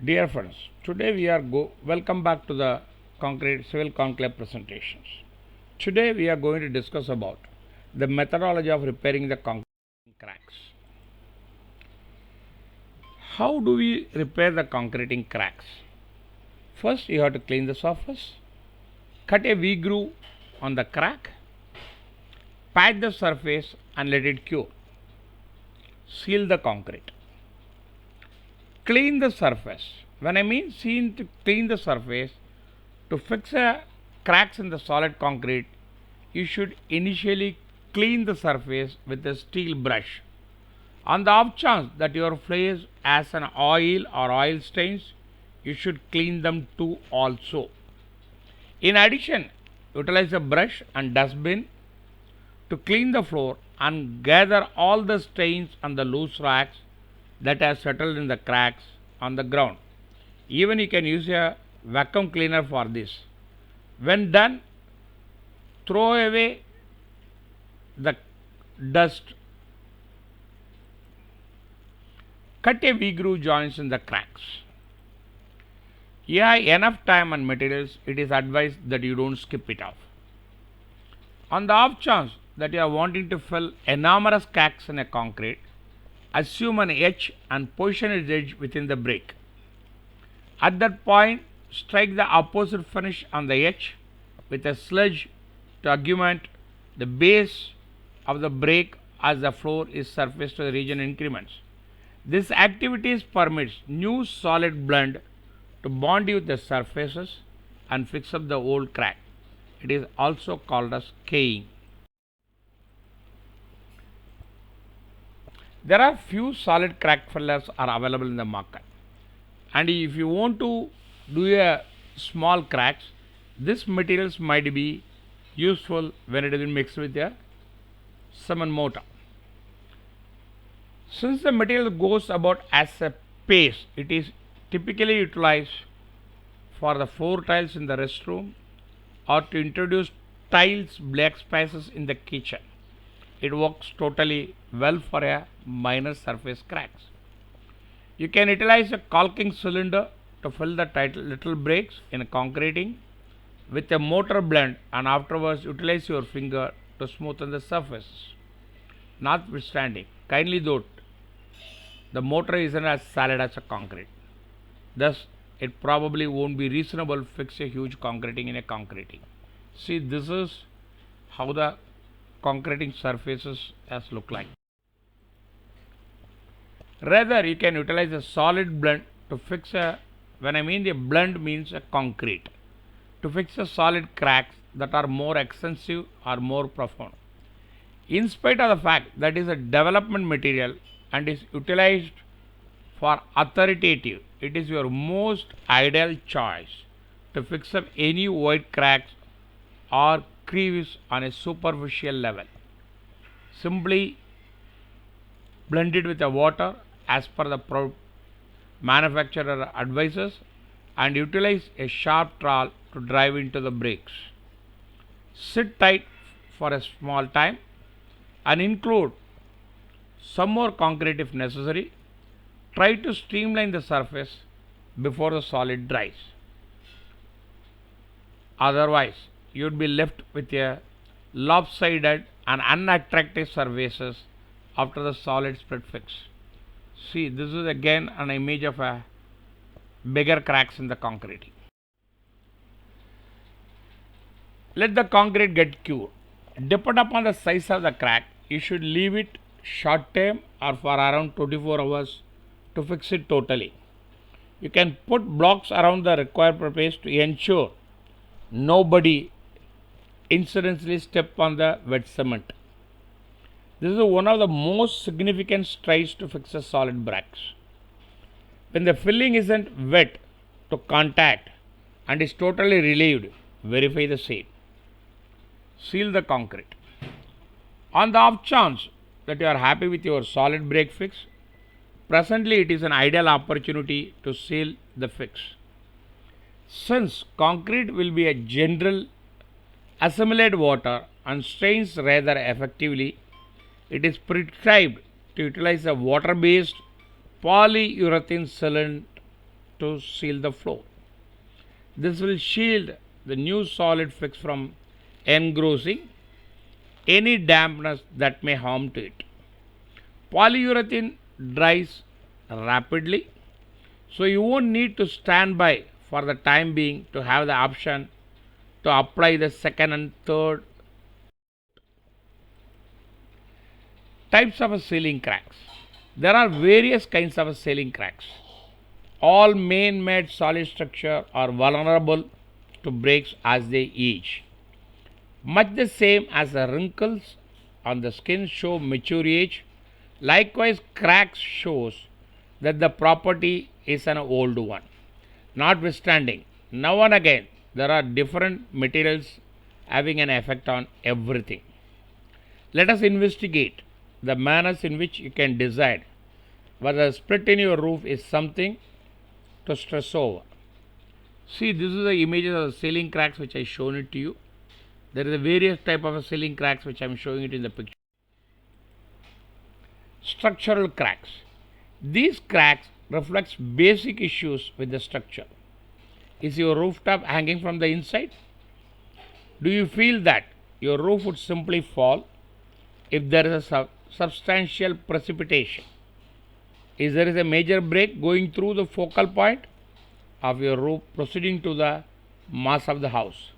Dear friends, today we are welcome back to the concrete civil conclave presentations. Today we are going to discuss about the methodology of repairing the concrete cracks. How do we repair the concreting cracks? First, you have to clean the surface, cut a V groove on the crack, pat the surface and let it cure. Seal the concrete. Clean the surface. When I mean to clean the surface, to fix cracks in the solid concrete, you should initially clean the surface with a steel brush. On the off chance that your place has an oil or oil stains, you should clean them too also. In addition, utilize a brush and dustbin to clean the floor and gather all the stains and the loose rocks that have settled in the cracks on the ground. Even you can use a vacuum cleaner for this. When done, throw away the dust. Cut a V groove joints in the cracks. You have enough time and materials, it is advised that you don't skip it off. On the off chance that you are wanting to fill enormous cracks in a concrete, assume an edge and position its edge within the break. At that point, strike the opposite finish on the edge with a sludge to augment the base of the break as the floor is surfaced to the region increments. This activity permits new solid blend to bond with the surfaces and fix up the old crack. It is also called as keying. There are few solid crack fillers are available in the market, and if you want to do a small cracks, this materials might be useful when it is mixed with a cement mortar. Since the material goes about as a paste, it is typically utilized for the floor tiles in the restroom or to introduce tiles black spaces in the kitchen. It works totally well for a minor surface cracks. You can utilize a caulking cylinder to fill the little breaks in concreting with a mortar blend, and afterwards utilize your finger to smoothen the surface. Notwithstanding, kindly note the mortar isn't as solid as a concrete. Thus, it probably won't be reasonable to fix a huge concreting in a concreting. See, this is how the concreting surfaces as look like. Rather, you can utilize a solid blend to fix when I mean the blend means a concrete, to fix a solid cracks that are more extensive or more profound. In spite of the fact that it is a development material and is utilized for authoritative, it is your most ideal choice to fix up any void cracks or crevices on a superficial level. Simply blend it with the water as per the manufacturer advices and utilize a sharp trowel to drive into the breaks. Sit tight for a small time and include some more concrete if necessary. Try to streamline the surface before the solid dries. Otherwise, you would be left with a lopsided and unattractive surfaces after the solid spread fix. See, this is again an image of a bigger cracks in the concrete. Let the concrete get cured. Depending upon the size of the crack, you should leave it short term or for around 24 hours to fix it totally. You can put blocks around the required purpose to ensure nobody incidentally step on the wet cement. This is one of the most significant strides to fix a solid bricks. When the filling isn't wet to contact and is totally relieved, verify the same. Seal the concrete. On the off chance that you are happy with your solid break fix, presently it is an ideal opportunity to seal the fix. Since concrete will be a general assimilate water and strains rather effectively, it is prescribed to utilize a water based polyurethane sealant to seal the floor. This will shield the new solid fix from engrossing any dampness that may harm to it. Polyurethane dries rapidly, so you won't need to stand by for the time being to have the option to apply the second and third types of sealing cracks. There are various kinds of sealing cracks. All man-made solid structures are vulnerable to breaks as they age. Much the same as the wrinkles on the skin show mature age, likewise cracks shows that the property is an old one. Notwithstanding, now and again there are different materials having an effect on everything. Let us investigate the manners in which you can decide whether a split in your roof is something to stress over. See, this is the images of the ceiling cracks which I shown it to you. There is a various type of ceiling cracks which I am showing it in the picture. Structural cracks. These cracks reflects basic issues with the structure. Is your rooftop hanging from the inside? Do you feel that your roof would simply fall if there is a substantial precipitation? Is there a major break going through the focal point of your roof proceeding to the mass of the house?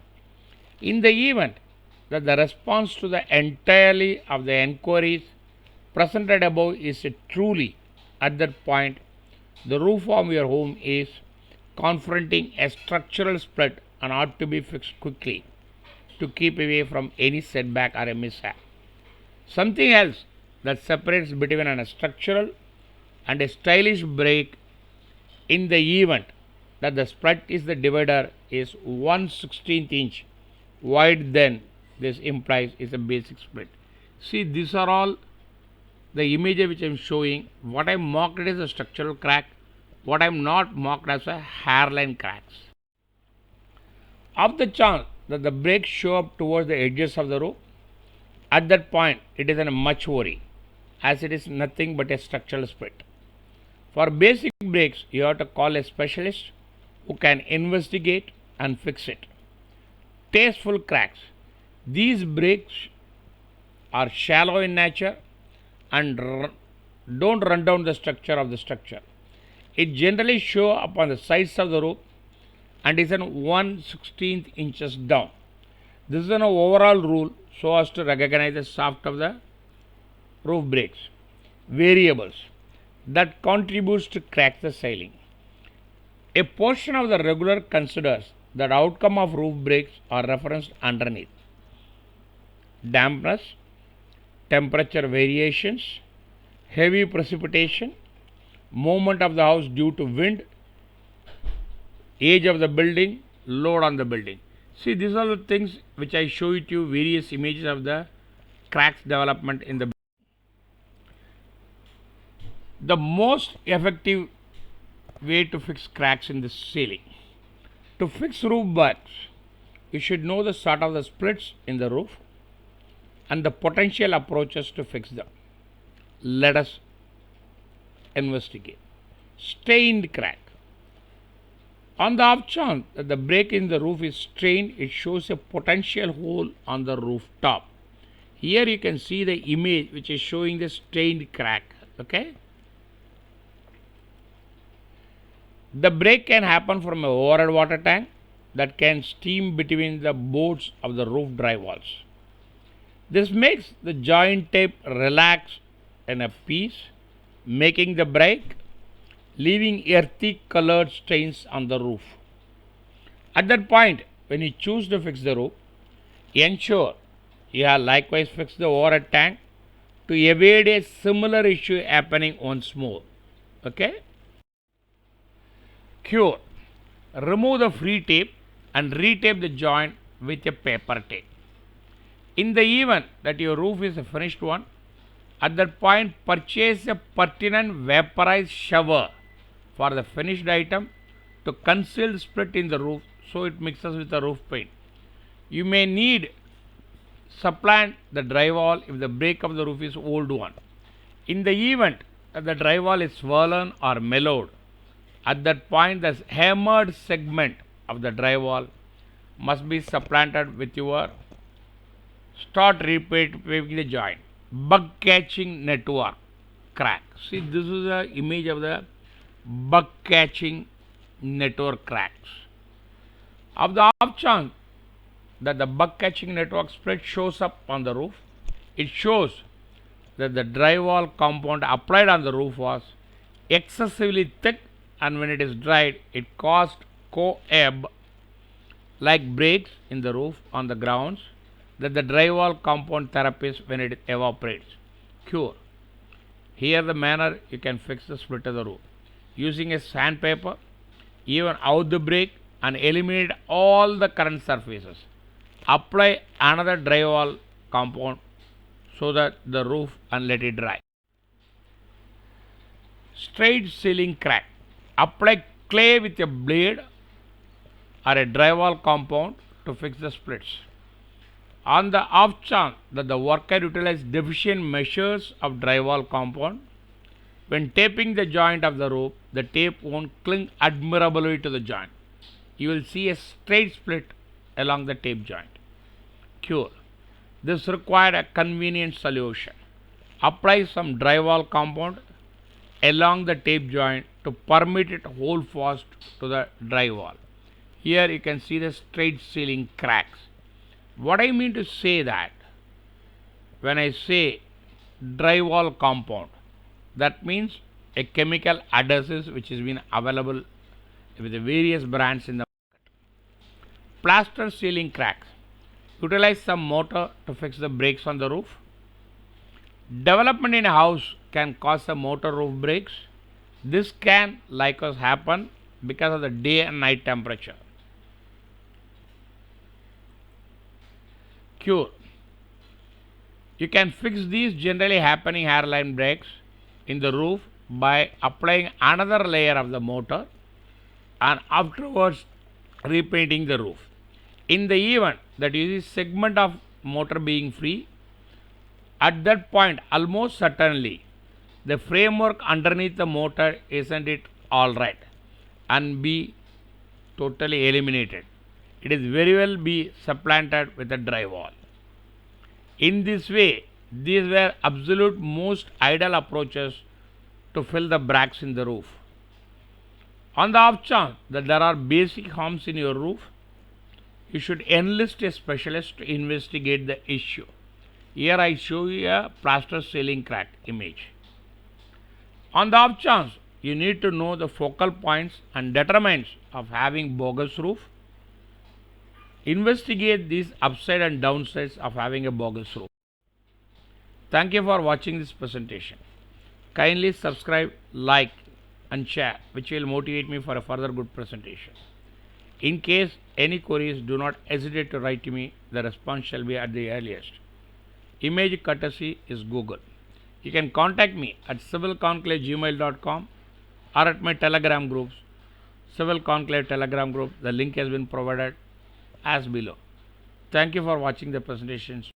In the event that the response to the entirety of the enquiries presented above is truly at that point, the roof of your home is confronting a structural split and ought to be fixed quickly to keep away from any setback or a mishap. Something else that separates between a structural and a stylish break in the event that the split is the divider is 1/16 inch wide, then this implies is a basic split. See, these are all the images which I am showing. What I marked it as a structural crack, what I am not marked as a hairline cracks. Of the chance that the breaks show up towards the edges of the roof, at that point it is a much worry, as it is nothing but a structural split. For basic breaks, you have to call a specialist who can investigate and fix it. Tasteful cracks. These breaks are shallow in nature and don't run down the structure of the structure. It generally show up on the sides of the roof and is an 1/16 inches down. This is an overall rule so as to recognize the shaft of the roof breaks. Variables that contributes to crack the ceiling. A portion of the regular considers that outcome of roof breaks are referenced underneath. Dampness, temperature variations, heavy precipitation, movement of the house due to wind, age of the building, load on the building. See, these are the things which I show you various images of the cracks development in the. The most effective way to fix cracks in the ceiling. To fix roof bugs, you should know the sort of the splits in the roof and the potential approaches to fix them. Let us investigate. Stained crack. On the off chance that the break in the roof is strained, it shows a potential hole on the rooftop. Here you can see the image which is showing the stained crack. Okay. The break can happen from a overhead water tank that can steam between the boards of the roof drywalls. This makes the joint tape relax in a piece, making the break, leaving earthy colored stains on the roof. At that point, when you choose to fix the roof, ensure you have likewise fixed the overhead tank to evade a similar issue happening once more. Okay? Cure. Remove the free tape and retape the joint with a paper tape. In the event that your roof is a finished one, at that point purchase a pertinent vaporized shower for the finished item to conceal the split in the roof so it mixes with the roof paint. You may need supplant the drywall if the break of the roof is old one. In the event that the drywall is swollen or mellowed, At that point, the hammered segment of the drywall must be supplanted with your start repaving the joint. Bug catching network crack. See, this is the image of the bug catching network cracks. Of the off chance that the bug catching network spread shows up on the roof, it shows that the drywall compound applied on the roof was excessively thick, and when it is dried, it caused co-ebb like breaks in the roof on the grounds that the drywall compound therapies when it evaporates. Cure. Here the manner you can fix the split of the roof. Using a sandpaper, even out the break and eliminate all the current surfaces. Apply another drywall compound so that the roof and let it dry. Straight ceiling crack. Apply clay with a blade or a drywall compound to fix the splits. On the off chance that the worker utilizes deficient measures of drywall compound, when taping the joint of the roof, the tape won't cling admirably to the joint. You will see a straight split along the tape joint. Cure. This required a convenient solution. Apply some drywall compound along the tape joint to permit it hold fast to the drywall. Here you can see the straight ceiling cracks. What I mean to say that when I say drywall compound, that means a chemical adhesive which has been available with the various brands in the market. Plaster ceiling cracks. Utilize some mortar to fix the breaks on the roof. Development in a house can cause a mortar roof breaks. This can likewise happen because of the day and night temperature. Cure. You can fix these generally happening hairline breaks in the roof by applying another layer of the mortar and afterwards repainting the roof. In the event that you see segment of mortar being free, at that point almost certainly the framework underneath the mortar isn't it alright and be totally eliminated. It is very well be supplanted with a drywall. In this way, these were absolute most ideal approaches to fill the cracks in the roof. On the off chance that there are basic harms in your roof, you should enlist a specialist to investigate the issue. Here I show you a plaster ceiling crack image. On the off chance you need to know the focal points and determinants of having bogus roof, investigate these upside and downsides of having a bogus roof. Thank you for watching this presentation. Kindly subscribe, like and share, which will motivate me for a further good presentation. In case any queries, do not hesitate to write to me. The response shall be at the earliest. Image courtesy is Google. You can contact me at civilconclave@gmail.com or at my Telegram groups, Civil Conclave Telegram group. The link has been provided as below. Thank you for watching the presentations.